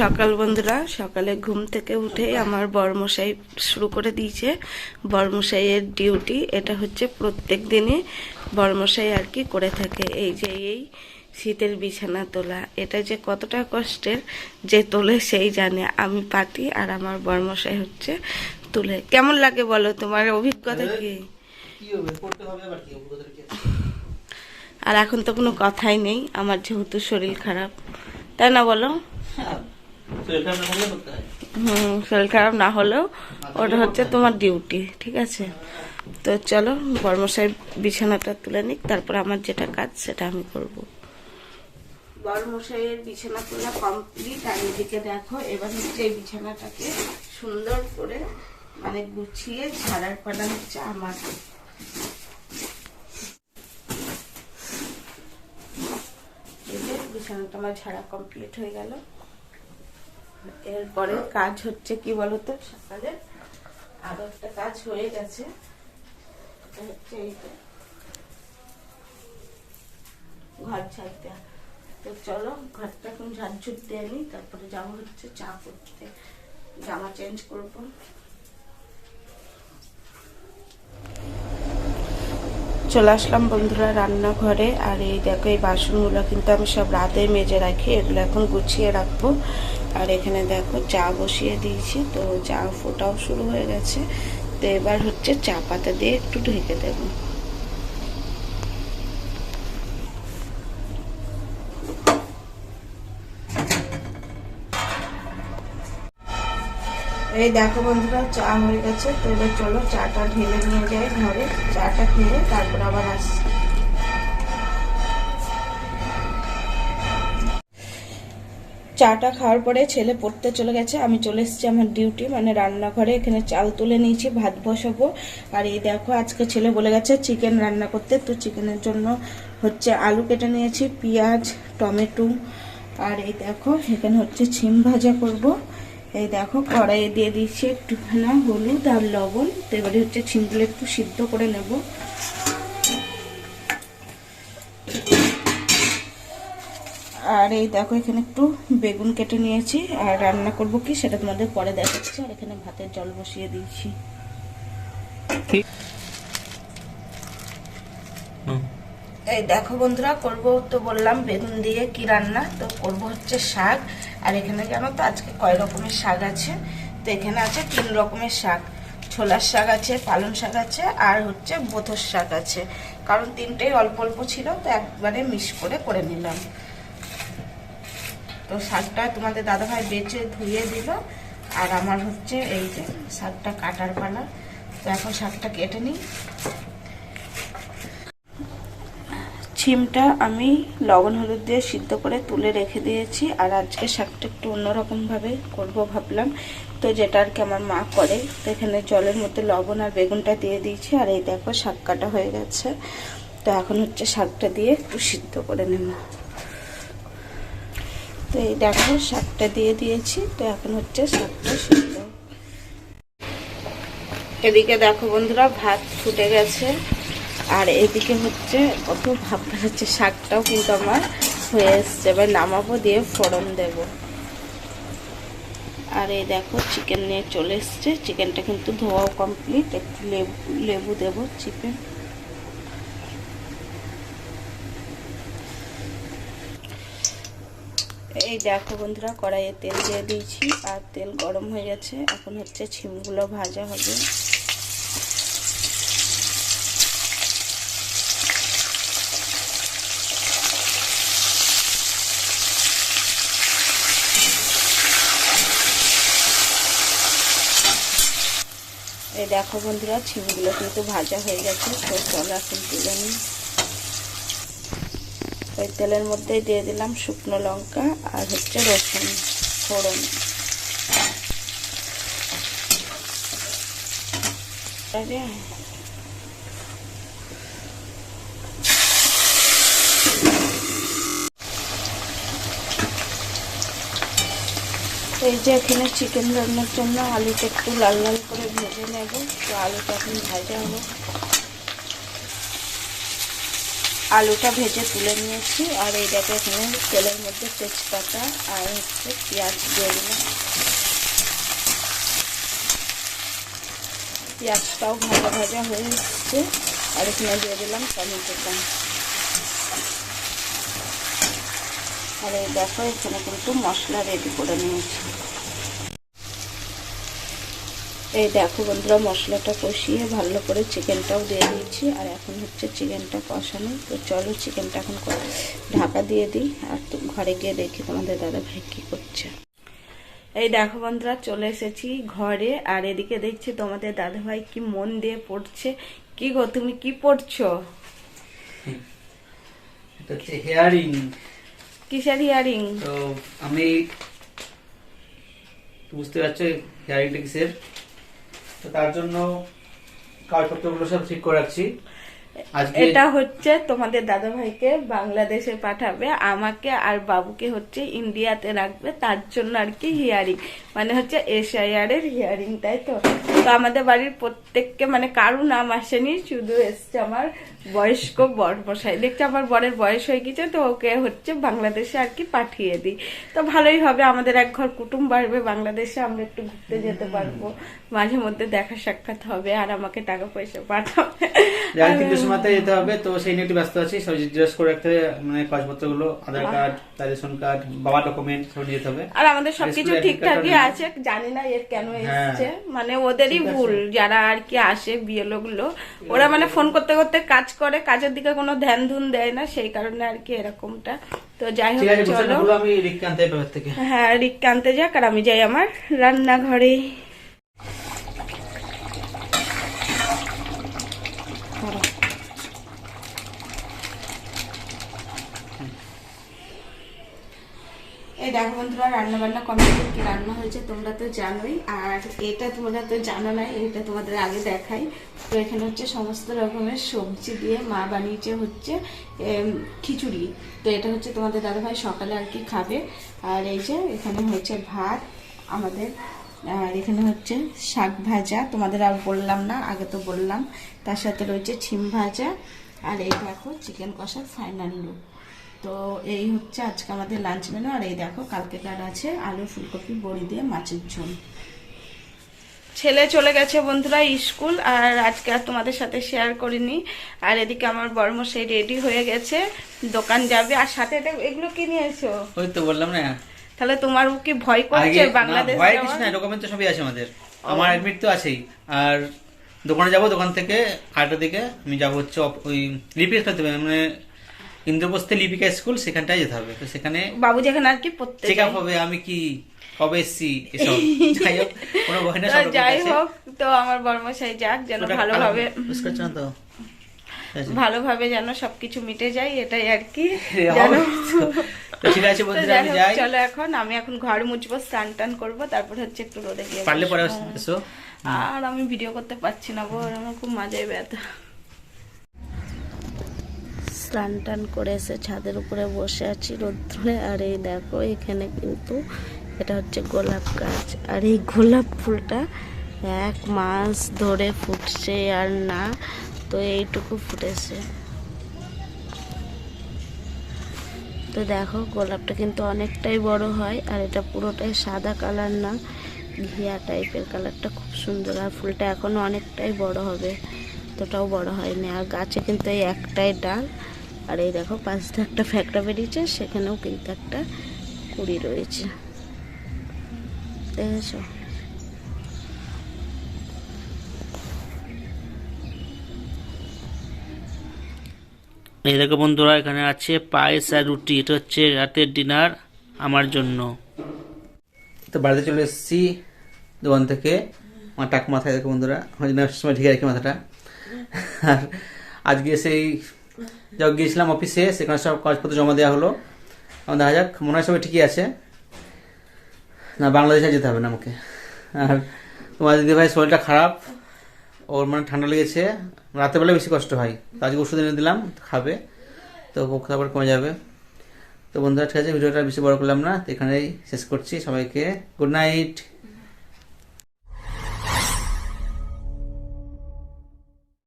সকাল বন্ধুরা। সকালে ঘুম থেকে উঠে আমার বরমশাই শুরু করে দিয়েছে বরমশাইয়ের ডিউটি। এটা হচ্ছে প্রত্যেক দিনই বরমশাই আর কি করে থাকে। এই যে এই শীতের বিছানা তোলা, এটা যে কতটা কষ্টের, যে তোলে সেই জানে। আমি পাতি আর আমার বরমশাই হচ্ছে তুলে। কেমন লাগে বলো, তোমার অভিজ্ঞতা কি? আর এখন তো কোনো কথাই নেই আমার, যেহেতু শরীর খারাপ, তাই না বলো? শরীর খারাপ না হলেও ওটা হচ্ছে তোমার ডিউটি, ঠিক আছে? তো চলো বরমশাই বিছানাটা তুলে নিক, তারপর আমার যেটা কাজ সেটা আমি করব। বরমশাইয়ের বিছানা তোলা কমপ্লিট। আর এদিকে দেখো, এবার হচ্ছে এই বিছানাটাকে সুন্দর করে মানে গুছিয়ে ঝাড়ার পালা হচ্ছে আমার। বিছানাটা আমার ঝাড়া কমপ্লিট হয়ে গেল। এরপরে কাজ হচ্ছে কি বলতো, সকালে আরো একটা কাজ হয়ে গেছে, ঘর ঝাড় দেওয়া। তো চলো ঘরটা এখন ঝাড়ঝুট দিয়ে নি, তারপরে যাবো হচ্ছে চা করতে, জামা চেঞ্জ করবো। চলে আসলাম বন্ধুরা রান্নাঘরে। আর এই দেখো, এই বাসনগুলো কিন্তু আমি সব রাতে মেজে রাখি, এগুলো এখন গুছিয়ে রাখবো। আর এখানে দেখো চা বসিয়ে দিয়েছি, তো চা ফোটাও শুরু হয়ে গেছে। তো এবার হচ্ছে চা পাতা দিয়ে একটু ঢেকে দেব। এই দেখো বন্ধুরা, চা হয়ে গেছে। তো এবার চলো চাটা ঢেলে নিয়ে যাই ঘরে, চাটা খেয়ে তারপর আবার আসছি। চাটা খাওয়ার পরে ছেলে পড়তে চলে গেছে, আমি চলে এসেছি আমার ডিউটি মানে রান্নাঘরে। এখানে চাল তুলে নিয়েছি, ভাত বসাবো। আর এই দেখো, আজকে ছেলে বলে গেছে চিকেন রান্না করতে। তো চিকেনের জন্য হচ্ছে আলু কেটে নিয়েছি, পেঁয়াজ, টমেটো। আর এই দেখো, এখানে হচ্ছে ছিম ভাজা করব। এই দেখো কড়াইয়ে দিয়ে দিচ্ছি একটুখানি হলুদ আর লবণ। তো এবারে হচ্ছে ছিমগুলো একটু সিদ্ধ করে নেব। আর এই দেখো, এখানে একটু বেগুন কেটে নিয়েছি। আর রান্না করব কি সেটা তোমাদের পরে দেখাচ্ছি। আর এখানে ভাতের জল বসিয়ে দিয়েছি। এই দেখো বন্ধুরা, করব তো বললাম বেগুন দিয়ে কি রান্না, তো করব হচ্ছে শাক। আর এখানে জানো তো আজকে কয় রকমের শাক আছে? তো এখানে আছে 3 রকমের শাক। ছোলার শাক আছে, পালং শাক আছে, আর হচ্ছে বোথর শাক আছে। কারণ তিনটেই অল্প অল্প ছিল, তো একবারে মিক্স করে নিলাম। তো শাকটা তোমাদের দাদাভাই বেছে ধুয়ে দিল। আর আমার হচ্ছে এই যে শাকটা কাটার পালা। তো এখন শাকটা কেটে নিই। ছিমটা আমি লবণ হলুদ দিয়ে সিদ্ধ করে তুলে রেখে দিয়েছি। আর আজকে শাকটা একটু অন্যরকমভাবে করবো ভাবলাম, তো যেটা আর কি আমার মা করে। তো এখানে জলের মধ্যে লবণ আর বেগুনটা দিয়ে দিয়েছি। আর এই দেখো শাক কাটা হয়ে গেছে। তো এখন হচ্ছে শাকটা দিয়ে একটু সিদ্ধ করে নেব। তো এই দেখো শাকটা দিয়ে দিয়েছি। তো এখন হচ্ছে শাকটা সিদ্ধ। এদিকে দেখো বন্ধুরা, ভাত ফুটে গেছে। আর এদিকে হচ্ছে কত ভাবনা হচ্ছে, শাকটাও কিন্তু আমার হয়ে এসছে। এবার নামাবো, দিয়ে ফোড়ন দেব। আর এই দেখো চিকেন নিয়ে চলে এসছে। চিকেনটা কিন্তু ধোয়াও কমপ্লিট। একটু লেবু দেবো চিপে। এই দেখো বন্ধুরা, কড়াইয়ে তেল দিয়ে দিয়েছি। আর তেল গরম হয়ে গেছে। এখন হচ্ছে ছিমগুলো ভাজা হবে। এই দেখো বন্ধুরা, ছিমগুলো কিন্তু ভাজা হয়ে গেছে। তো চলো এখন তুলে নিই। ওই তেলের মধ্যেই দিয়ে দিলাম শুকনো লঙ্কা আর হচ্ছে রসুন ফোড়ন। এই যে এখানে চিকেন রান্নার জন্য আলুটা একটু লাল লাল করে ভেজে নেব। তো আলুটা এখন ভাজা হবে। আলুটা ভেজে তুলে নিয়েছি। আর এই দেখো এখানে তেলের মধ্যে তেজপাতা আর হচ্ছে পেঁয়াজ দিয়ে দিলাম। পেঁয়াজটাও ভাজা ভাজা হয়ে এসছে। আর এখানে দিয়ে দিলাম টমেটোটা। আর এই দেখো এখানে কিন্তু মশলা রেডি করে নিয়েছি। এই দেখো বন্ধুরা, মশলাটা কষিয়ে ভালো করে চিকেনটাও দিয়ে দিয়েছি। আর এখন হচ্ছে চিকেনটা কষানো। তো চলো চিকেনটা এখন ঢাকা দিয়ে দিই। আর তো ঘরে গিয়ে দেখি তোমাদের দাদা ভাই কি করছে। এই দেখো বন্ধুরা, চলে এসেছি ঘরে। আর এদিকে দেখছি তোমাদের দাদা ভাই কি মন দিয়ে পড়ছে। কি গো, তুমি কি পড়ছো? এটা হচ্ছে হেয়ারিং। কিসের হিয়ারিং? তো আমি বুঝতে পারছো হেয়ারিংটা কিসের। তো তার জন্য কাগজপত্রগুলো সব ঠিক করে রাখছি। এটা হচ্ছে তোমাদের দাদা ভাইকে বাংলাদেশে পাঠাবে, আমাকে আর বাবুকে হচ্ছে ইন্ডিয়াতে রাখবে। তার জন্য আর কি হিয়ারিং, মানে হচ্ছে SIR এর হিয়ারিং, তাই তো? তো আমাদের বাড়ির প্রত্যেককে, মানে কারো নাম আসেনি, শুধু এসছে আমার বয়স্ক বরমশাই। দেখছি আমার বরের বয়স হয়ে গেছে, তো ওকে হচ্ছে বাংলাদেশে আর কি পাঠিয়ে দিই। তো ভালোই হবে, আমাদের এক ঘর কুটুম বাড়বে বাংলাদেশে, আমরা একটু ঘুরতে যেতে পারবো, মাঝে মধ্যে দেখা সাক্ষাৎ হবে, আর আমাকে টাকা পয়সা পাঠাবে। মাথায় যেতে হবে, তো সেই নিয়ে একটু ব্যস্ত আছি। সব জিজ্ঞেস করে রাখতে হবে, মানে কাগজপত্রগুলো, আধার কার্ড, রেশন কার্ড, বাবা ডকুমেন্ট সব নিয়ে যেতে হবে। আর আমাদের সবকিছু ঠিকঠাকই আছে। জানি না এর কেন এসছে, মানে ওদেরই ভুল, যারা আর কি আসে বিয়েলো গুলো, ওরা মানে ফোন করতে করতে কাজ করে, কাজের দিকে কোনো ধ্যান ধুন দেয় না, সেই কারণে আর কি এরকমটা। তো যাই হোক, চলো আমি রিক্কা আনতে ব্যাপার থেকে। হ্যাঁ, রিক্কা আনতে যাক, আর আমি যাই আমার রান্নাঘরে। এই দেখো বন্ধুরা, রান্না বান্না কমপ্লিট। কি রান্না হয়েছে তোমরা তো জানোই, আর এটা তোমরা তো জানো না, এটা তোমাদের আগে দেখাই। তো এখানে হচ্ছে সমস্ত রকমের সবজি দিয়ে মা বানিয়েছে হচ্ছে খিচুড়ি। তো এটা হচ্ছে তোমাদের দাদাভাই সকালে আর কি খাবে। আর এই যে এখানে হচ্ছে ভাত আমাদের, আর এখানে হচ্ছে শাক ভাজা, তোমাদের আর বললাম না, আগে তো বললাম। তার সাথে রয়েছে ছিম ভাজা। আর এই দেখো চিকেন কষার ফাইনাল লুক। তো এই হচ্ছে আজকে আমাদের লাঞ্চ মেনু। আর এই দেখো কালকেকার আছে আলু ফুলকপি বড়ি দিয়ে মাছের ঝোল। ছেলে চলে গেছে বন্ধুরা স্কুল, আর আজকে আর তোমাদের সাথে শেয়ার করিনি। আর এদিকে আমার বড়মশাই রেডি হয়ে গেছে, দোকান যাবে। আর সাথে এগুলো কি নিয়ে এসো? ওই তো বললাম না। তাহলে তোমার কি ভয় করছে বাংলাদেশ যাওয়ার? ডকুমেন্ট তো সবই আছে আমাদের, আমার অ্যাডমিট তো আছেই। আর দোকানে যাব, দোকান থেকে 8টার দিকে আমি যাবো হচ্ছে ওই লিপিকা করতে হবে, মানে ইন্দ্রপ্রস্থে লিপিকা স্কুল, সেখানটায় যেতে হবে। তো সেখানে বাবু যেখানে আর কি চেক আপ হবে, আমি কি কবে এসছি এসব। যাই হোক, কোনো ভয় না। যাই হোক, তো আমার বড়মশাই যাক, যেন ভালোভাবে ভালোভাবে যেন সবকিছু মিটে যায়, এটাই আর কি। ঠিক আছে বন্ধুরা, আমি যাই। চলো এখন আমি ঘর মুছবো, স্নান টান করবো, তারপর হচ্ছে একটু রোদে গিয়ে পারলে পরে এসো। আর আমি ভিডিও করতে পারছি না গো, আমার খুব মাজায় ব্যথা। স্নান টান করে এসে ছাদের উপরে বসে আছি রোদ্রে। আর এই দেখো এখানে কিন্তু এটা হচ্ছে গোলাপ গাছ, আর এই গোলাপ ফুলটা 1 মাস ধরে ফুটছে আর না, তো এইটুকু ফুটেছে। তো দেখো গোলাপটা কিন্তু অনেকটাই বড় হয়, আর এটা পুরোটাই সাদা কালার না, ঘিয়া টাইপের কালারটা, খুব সুন্দর। আর ফুলটা এখনো অনেকটাই বড় হবে, ততটাও বড় হয়নি। আর গাছে কিন্তু এই একটাই ডাল। আর এই দেখো পাশ দিয়ে একটা ফ্যাকটা বেরিয়েছে, সেখানেও কিন্তু একটা কুড়ি রয়েছে, দেখেছো? এই দেখো বন্ধুরা, এখানে আছে পায়েস আর রুটি, এটা হচ্ছে রাতের ডিনার আমার জন্য। তো বাড়িতে চলে এসেছি দোকান থেকে, আমার টাক মাথায় দেখো বন্ধুরা, সময় ঢেকে রাখি মাথাটা। আর আজকে সেই যখন গিয়েছিলাম অফিসে, সেখানে সব কাগজপত্র জমা দেওয়া হলো। আমার দেখা যাক, মনে হয় সবাই ঠিকই আছে। না, বাংলাদেশে যেতে হবে না আমাকে। আর তোমার দিদিভাই শরীরটা খারাপ, ওর মানে ঠান্ডা লেগেছে, রাতের বেলা বেশি কষ্ট হয়। তো আজকে ওষুধ এনে দিলাম, খাবে, তো তারপর কমে যাবে। তো বন্ধুরা ঠিক আছে, ভিডিওটা বেশি বড় করলাম না, তো এখানেই শেষ করছি। সবাইকে গুড নাইট।